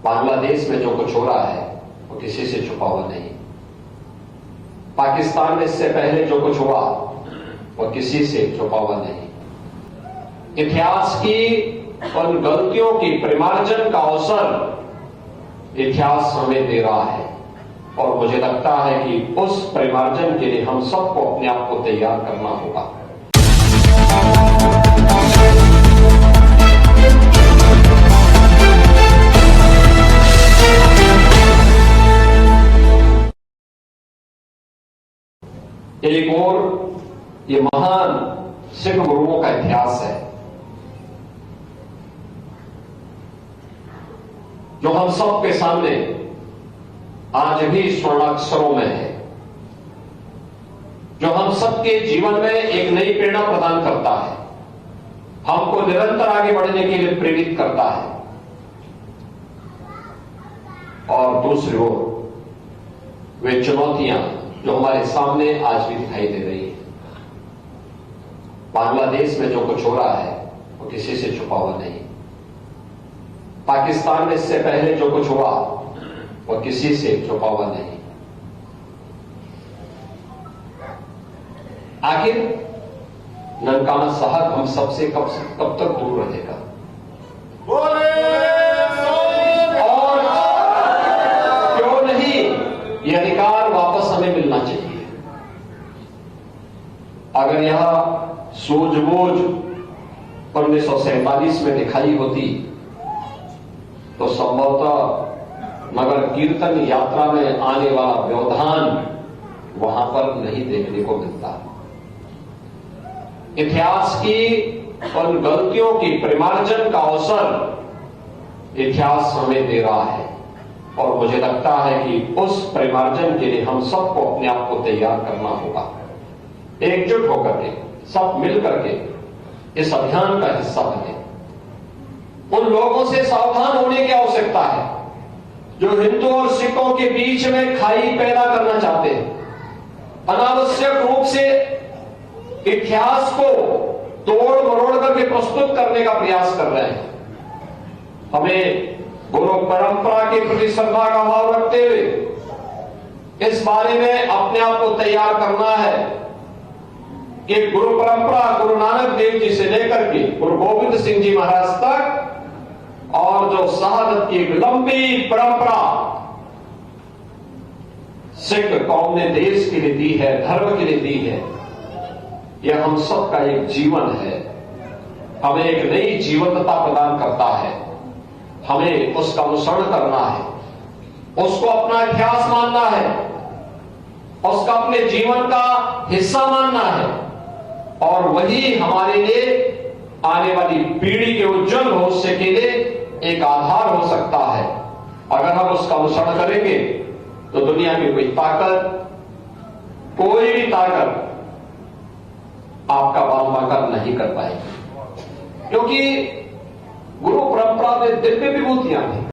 बांग्लादेश में जो कुछ हो रहा है वो किसी से छुपा हुआ नहीं। पाकिस्तान में इससे पहले जो कुछ हुआ वो किसी से छुपा हुआ नहीं। इतिहास की उन गलतियों की परिमार्जन का अवसर इतिहास हमें दे रहा है और मुझे लगता है कि उस परिमार्जन के लिए हम सबको अपने आप को तैयार करना होगा। एक और ये महान सिख गुरुओं का इतिहास है जो हम सब के सामने आज भी स्वर्णाक्षरों में है, जो हम सबके जीवन में एक नई प्रेरणा प्रदान करता है, हमको निरंतर आगे बढ़ने के लिए प्रेरित करता है। और दूसरी ओर वे चुनौतियां जो हमारे सामने आज भी दिखाई दे रही है। बांग्लादेश में जो कुछ हो रहा है वो किसी से छुपा हुआ नहीं। पाकिस्तान में इससे पहले जो कुछ हुआ वो किसी से छुपा हुआ नहीं। आखिर ननकाना साहब हम सबसे कब तक दूर रहेगा? और क्यों नहीं ये अधिकार वापस हमें मिलना चाहिए। अगर यह सूझबूझ 1947 में दिखाई होती तो संभवतः नगर कीर्तन यात्रा में आने वाला व्यवधान वहां पर नहीं देखने को मिलता। इतिहास की उन गलतियों की परिमार्जन का अवसर इतिहास हमें दे रहा है और मुझे लगता है कि उस परिमार्जन के लिए हम सबको अपने आप को तैयार करना होगा। एकजुट होकर के, सब मिलकर के इस अभियान का हिस्सा बने। उन लोगों से सावधान होने की आवश्यकता है जो हिंदू और सिखों के बीच में खाई पैदा करना चाहते हैं, अनावश्यक रूप से इतिहास को तोड़ मरोड़ करके प्रस्तुत करने का प्रयास कर रहे हैं। हमें गुरु परंपरा के प्रति श्रद्धा का भाव रखते हुए इस बारे में अपने आप को तैयार करना है कि गुरु परंपरा गुरु नानक देव जी से लेकर के गुरु गोविंद सिंह जी महाराज तक और जो शहादत की एक लंबी परंपरा सिख कौम ने देश के लिए दी है, धर्म के लिए दी है, यह हम सबका एक जीवन है। हमें एक नई जीवंतता प्रदान करता है। हमें उसका अनुसरण करना है, उसको अपना इतिहास मानना है, उसका अपने जीवन का हिस्सा मानना है और वही हमारे लिए आने वाली पीढ़ी के उज्जवल भविष्य के लिए एक आधार हो सकता है। अगर हम उसका अनुसरण करेंगे तो दुनिया में कोई भी ताकत आपका बाल नहीं कर पाएगी, क्योंकि गुरु परंपरा में दिव्य विभूतियां हैं।